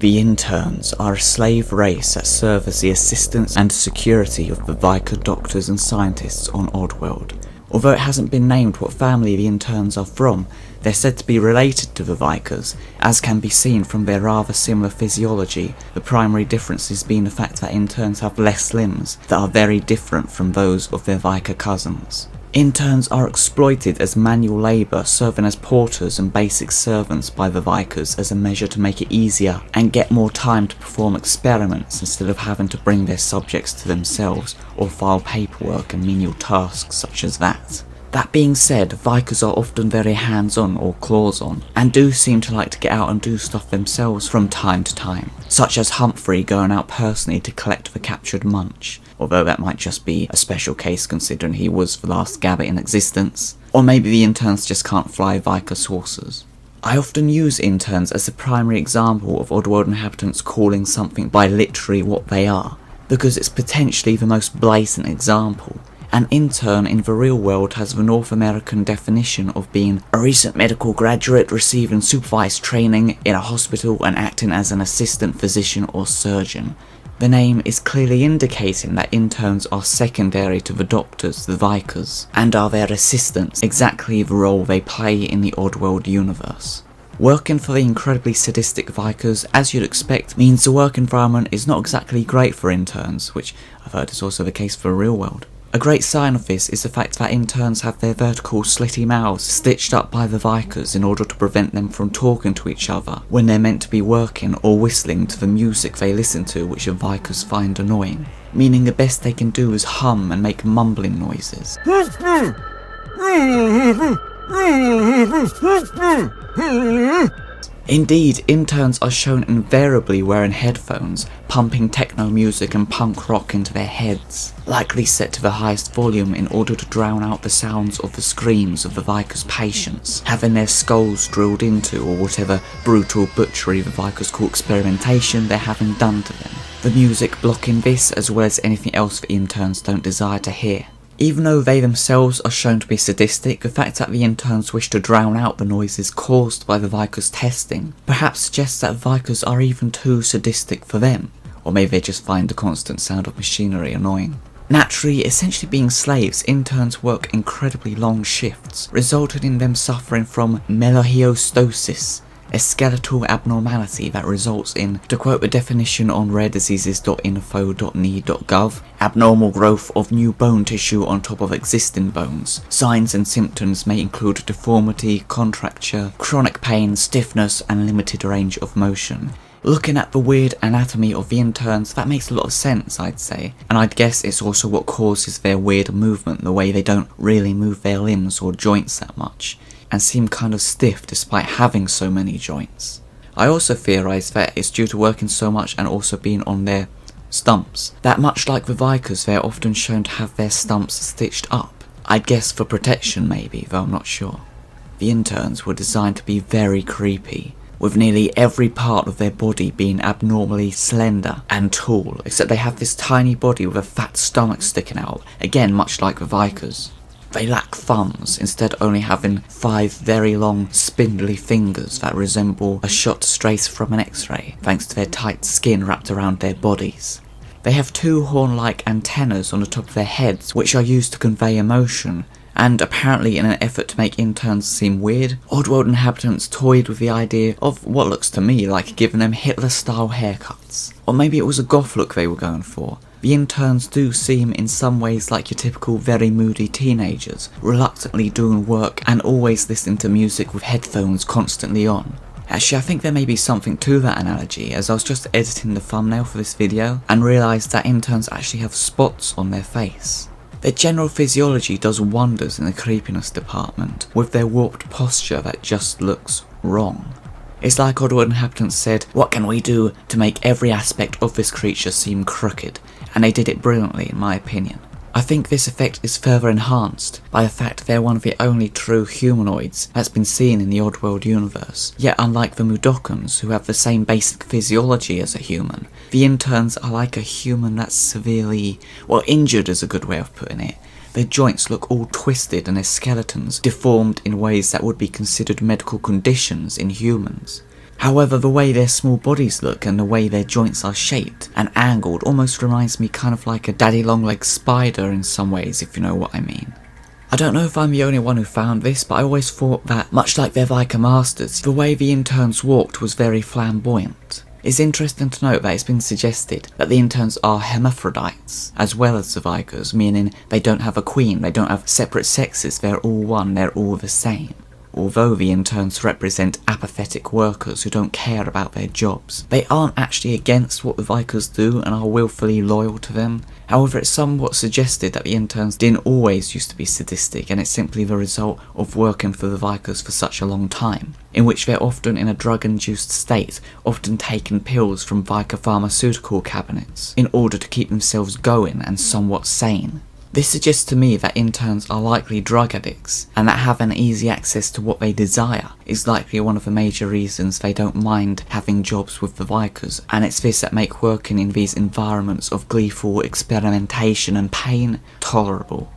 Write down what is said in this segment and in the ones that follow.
The Interns are a slave race that serve as the assistants and security of the Vykker doctors and scientists on Oddworld. Although it hasn't been named what family the Interns are from, they're said to be related to the Vykkers, as can be seen from their rather similar physiology, the primary differences being the fact that Interns have less limbs that are very different from those of their Vykker cousins. Interns are exploited as manual labour, serving as porters and basic servants by the Vykkers as a measure to make it easier and get more time to perform experiments instead of having to bring their subjects to themselves or file paperwork and menial tasks such as that. That being said, Vykkers are often very hands-on or claws-on, and do seem to like to get out and do stuff themselves from time to time, such as Humphrey going out personally to collect the captured Munch, although that might just be a special case considering he was the last Gabbit in existence, or maybe the Interns just can't fly Vika Sources. I often use Interns as the primary example of Oddworld Inhabitants calling something by literally what they are, because it's potentially the most blatant example. An intern in the real world has the North American definition of being a recent medical graduate receiving supervised training in a hospital and acting as an assistant physician or surgeon. The name is clearly indicating that interns are secondary to the doctors, the Vykkers, and are their assistants, exactly the role they play in the Oddworld universe. Working for the incredibly sadistic Vykkers, as you'd expect, means the work environment is not exactly great for interns, which I've heard is also the case for the real world. A great sign of this is the fact that interns have their vertical slitty mouths stitched up by the Vykkers in order to prevent them from talking to each other when they're meant to be working or whistling to the music they listen to, which the Vykkers find annoying, meaning the best they can do is hum and make mumbling noises. Indeed, interns are shown invariably wearing headphones, pumping techno music and punk rock into their heads, likely set to the highest volume in order to drown out the sounds of the screams of the Vykkers' patients, having their skulls drilled into or whatever brutal butchery the Vykkers call experimentation they're having done to them. The music blocking this as well as anything else the interns don't desire to hear. Even though they themselves are shown to be sadistic, the fact that the interns wish to drown out the noises caused by the Vykkers' testing perhaps suggests that Vykkers are even too sadistic for them, or maybe they just find the constant sound of machinery annoying. Naturally, essentially being slaves, interns work incredibly long shifts, resulting in them suffering from melohiostosis, a skeletal abnormality that results in, to quote the definition on rarediseases.info.ne.gov, abnormal growth of new bone tissue on top of existing bones. Signs and symptoms may include deformity, contracture, chronic pain, stiffness, and limited range of motion. Looking at the weird anatomy of the interns, that makes a lot of sense, I'd say, and I'd guess it's also what causes their weird movement, the way they don't really move their limbs or joints that much, and seem kind of stiff despite having so many joints. I also theorise that it's due to working so much and also being on their stumps, that much like the Vykkers they're often shown to have their stumps stitched up. I'd guess for protection maybe, though I'm not sure. The interns were designed to be very creepy, with nearly every part of their body being abnormally slender and tall, except they have this tiny body with a fat stomach sticking out, again much like the Vykkers. They lack thumbs, instead only having 5 very long, spindly fingers that resemble a shot straight from an X-ray, thanks to their tight skin wrapped around their bodies. They have 2 horn-like antennas on the top of their heads, which are used to convey emotion, and apparently in an effort to make interns seem weird, Oddworld Inhabitants toyed with the idea of what looks to me like giving them Hitler-style haircuts. Or maybe it was a goth look they were going for. The interns do seem in some ways like your typical very moody teenagers, reluctantly doing work and always listening to music with headphones constantly on. Actually, I think there may be something to that analogy, as I was just editing the thumbnail for this video and realised that interns actually have spots on their face. Their general physiology does wonders in the creepiness department, with their warped posture that just looks wrong. It's like Oddworld Inhabitants said, what can we do to make every aspect of this creature seem crooked? And they did it brilliantly in my opinion. I think this effect is further enhanced by the fact they're one of the only true humanoids that's been seen in the Oddworld universe. Yet unlike the Mudokons, who have the same basic physiology as a human, the interns are like a human that's severely, well, injured is a good way of putting it. Their joints look all twisted and their skeletons deformed in ways that would be considered medical conditions in humans. However, the way their small bodies look and the way their joints are shaped and angled almost reminds me kind of like a daddy long legged spider in some ways, if you know what I mean. I don't know if I'm the only one who found this, but I always thought that, much like their Vykker masters, the way the interns walked was very flamboyant. It's interesting to note that it's been suggested that the interns are hermaphrodites, as well as the Vykkers, meaning they don't have a queen, they don't have separate sexes, they're all one, they're all the same. Although the interns represent apathetic workers who don't care about their jobs, they aren't actually against what the Vykkers do and are willfully loyal to them. However, it's somewhat suggested that the interns didn't always used to be sadistic, and it's simply the result of working for the Vykkers for such a long time, in which they're often in a drug-induced state, often taking pills from Vykker pharmaceutical cabinets, in order to keep themselves going and somewhat sane. This suggests to me that interns are likely drug addicts, and that having easy access to what they desire is likely one of the major reasons they don't mind having jobs with the Vykkers, and it's this that make working in these environments of gleeful experimentation and pain tolerable.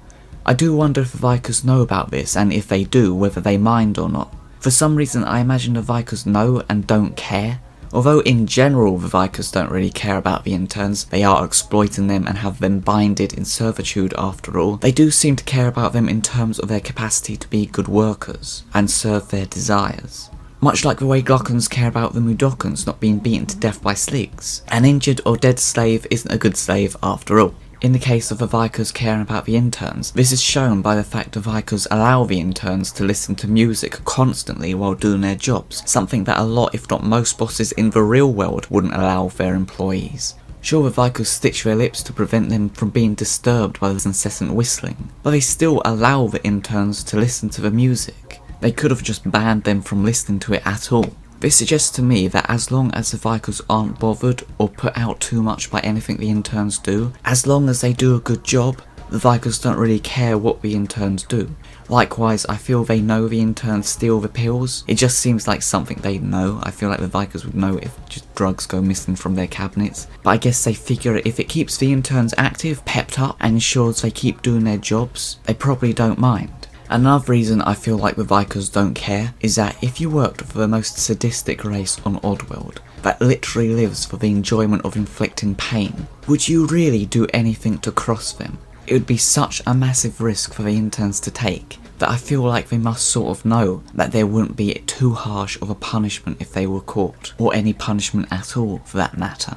I do wonder if the Vykkers know about this, and if they do, whether they mind or not. For some reason I imagine the Vykkers know and don't care. Although in general the Vykkers don't really care about the interns, they are exploiting them and have them binded in servitude after all, they do seem to care about them in terms of their capacity to be good workers, and serve their desires. Much like the way Glockons care about the Mudokons not being beaten to death by sligs. An injured or dead slave isn't a good slave after all. In the case of the Vykkers caring about the interns, this is shown by the fact the Vykkers allow the interns to listen to music constantly while doing their jobs, something that a lot if not most bosses in the real world wouldn't allow their employees. Sure, the Vykkers stitch their lips to prevent them from being disturbed by this incessant whistling, but they still allow the interns to listen to the music. They could have just banned them from listening to it at all. This suggests to me that as long as the Vykkers aren't bothered or put out too much by anything the interns do, as long as they do a good job, the Vykkers don't really care what the interns do. Likewise, I feel they know the interns steal the pills. It just seems like something they'd know. I feel like the Vykkers would know if just drugs go missing from their cabinets. But I guess they figure if it keeps the interns active, pepped up, and ensures they keep doing their jobs, they probably don't mind. Another reason I feel like the Vykkers don't care is that if you worked for the most sadistic race on Oddworld, that literally lives for the enjoyment of inflicting pain, would you really do anything to cross them? It would be such a massive risk for the interns to take that I feel like they must sort of know that there wouldn't be too harsh of a punishment if they were caught, or any punishment at all for that matter.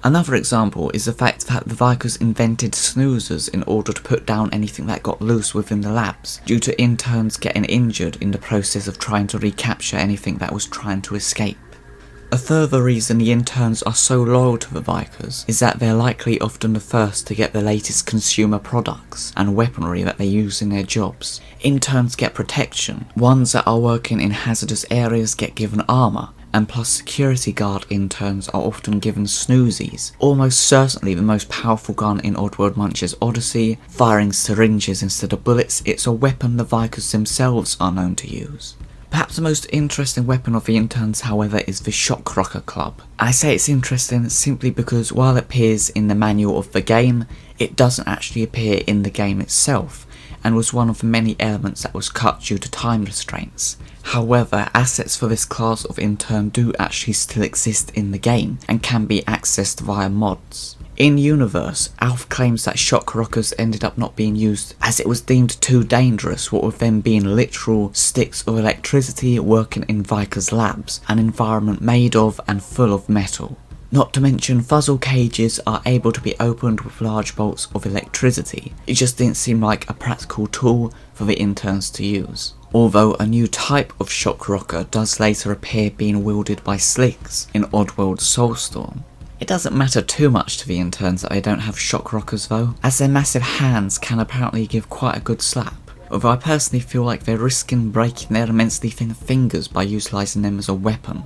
Another example is the fact that the Vykkers invented snoozers in order to put down anything that got loose within the labs, due to interns getting injured in the process of trying to recapture anything that was trying to escape. A further reason the interns are so loyal to the Vykkers is that they're likely often the first to get the latest consumer products and weaponry that they use in their jobs. Interns get protection, ones that are working in hazardous areas get given armour, and plus security guard interns are often given snoozies, almost certainly the most powerful gun in Oddworld Munch's Oddysee, firing syringes instead of bullets. It's a weapon the Vykkers themselves are known to use. Perhaps the most interesting weapon of the interns, however, is the Shock Rocker Club. I say it's interesting simply because while it appears in the manual of the game, it doesn't actually appear in the game itself, and was one of the many elements that was cut due to time restraints. However, assets for this class of intern do actually still exist in the game, and can be accessed via mods. In universe, Alf claims that shock rockers ended up not being used as it was deemed too dangerous, what with them being literal sticks of electricity working in Vykkers Labs, an environment made of and full of metal. Not to mention, fuzzle cages are able to be opened with large bolts of electricity. It just didn't seem like a practical tool for the interns to use. Although a new type of shock rocker does later appear being wielded by sligs in Oddworld Soulstorm. It doesn't matter too much to the interns that they don't have shock rockers though, as their massive hands can apparently give quite a good slap. Although I personally feel like they're risking breaking their immensely thin fingers by utilising them as a weapon.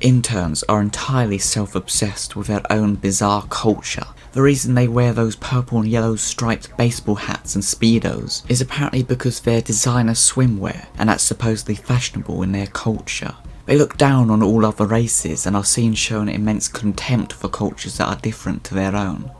Interns are entirely self-obsessed with their own bizarre culture. The reason they wear those purple and yellow striped baseball hats and speedos is apparently because they're designer swimwear, and that's supposedly fashionable in their culture. They look down on all other races and are seen showing immense contempt for cultures that are different to their own.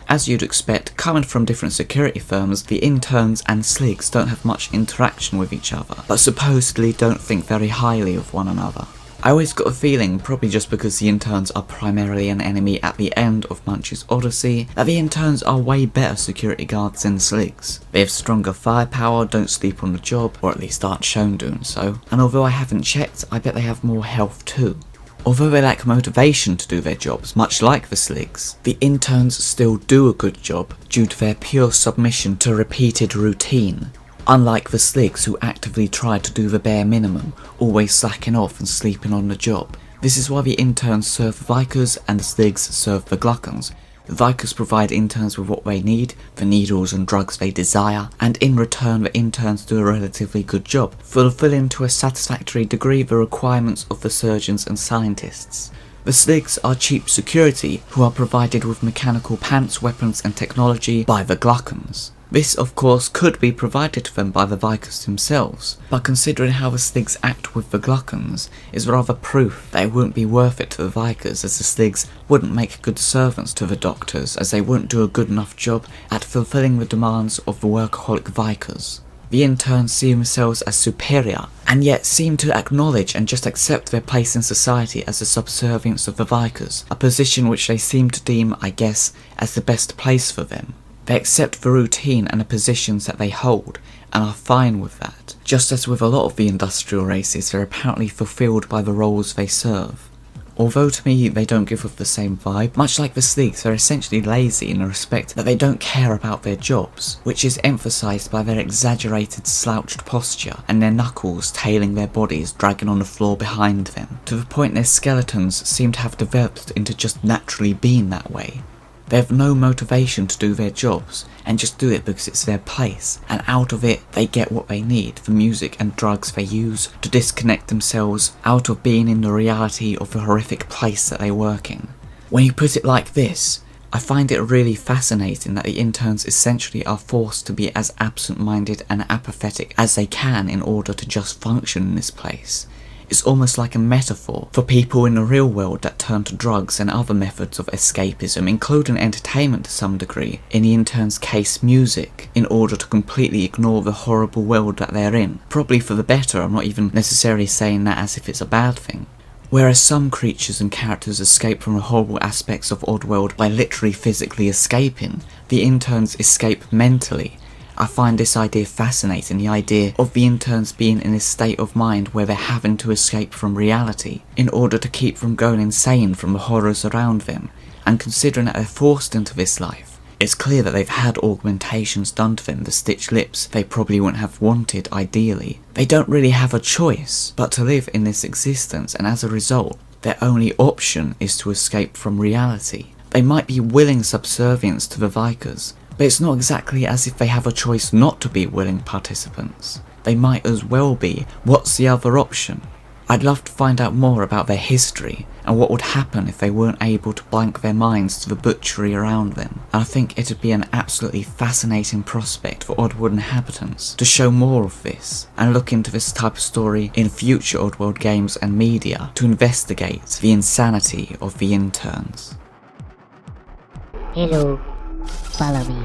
As you'd expect, coming from different security firms, the interns and sligs don't have much interaction with each other, but supposedly don't think very highly of one another. I always got a feeling, probably just because the Interns are primarily an enemy at the end of Munch's Oddysee, that the Interns are way better security guards than Sligs. They have stronger firepower, don't sleep on the job, or at least aren't shown doing so, and although I haven't checked, I bet they have more health too. Although they lack motivation to do their jobs, much like the Sligs, the Interns still do a good job due to their pure submission to repeated routine. Unlike the Sligs who actively try to do the bare minimum, always slacking off and sleeping on the job. This is why the Interns serve the Vykkers and the Sligs serve the Glukkons. The Vykkers provide Interns with what they need, the needles and drugs they desire, and in return the Interns do a relatively good job, fulfilling to a satisfactory degree the requirements of the surgeons and scientists. The Sligs are cheap security, who are provided with mechanical pants, weapons and technology by the Glukkons. This of course could be provided to them by the Vykkers themselves, but considering how the Sligs act with the Glukkons is rather proof that it wouldn't be worth it to the Vykkers, as the Sligs wouldn't make good servants to the doctors, as they wouldn't do a good enough job at fulfilling the demands of the workaholic Vykkers. The Interns see themselves as superior, and yet seem to acknowledge and just accept their place in society as the subservients of the Vykkers, a position which they seem to deem, I guess, as the best place for them. They accept the routine and the positions that they hold, and are fine with that. Just as with a lot of the industrial races, they're apparently fulfilled by the roles they serve. Although to me they don't give off the same vibe, much like the Sligs, they're essentially lazy in the respect that they don't care about their jobs, which is emphasised by their exaggerated slouched posture and their knuckles tailing their bodies dragging on the floor behind them, to the point their skeletons seem to have developed into just naturally being that way. They have no motivation to do their jobs, and just do it because it's their place, and out of it they get what they need, the music and drugs they use to disconnect themselves out of being in the reality of the horrific place that they work in. When you put it like this, I find it really fascinating that the Interns essentially are forced to be as absent-minded and apathetic as they can in order to just function in this place. It's almost like a metaphor for people in the real world that turn to drugs and other methods of escapism, including entertainment to some degree, in the Intern's case music, in order to completely ignore the horrible world that they're in. Probably for the better, I'm not even necessarily saying that as if it's a bad thing. Whereas some creatures and characters escape from the horrible aspects of Oddworld by literally physically escaping, the Interns escape mentally. I find this idea fascinating, the idea of the Interns being in a state of mind where they're having to escape from reality in order to keep from going insane from the horrors around them, and considering that they're forced into this life, it's clear that they've had augmentations done to them, the stitched lips they probably wouldn't have wanted ideally. They don't really have a choice but to live in this existence, and as a result, their only option is to escape from reality. They might be willing subservients to the Vykkers, but it's not exactly as if they have a choice not to be willing participants. They might as well be. What's the other option? I'd love to find out more about their history and what would happen if they weren't able to blank their minds to the butchery around them. And I think it'd be an absolutely fascinating prospect for Oddworld Inhabitants to show more of this and look into this type of story in future Oddworld games and media to investigate the insanity of the Interns. Hello. Follow me.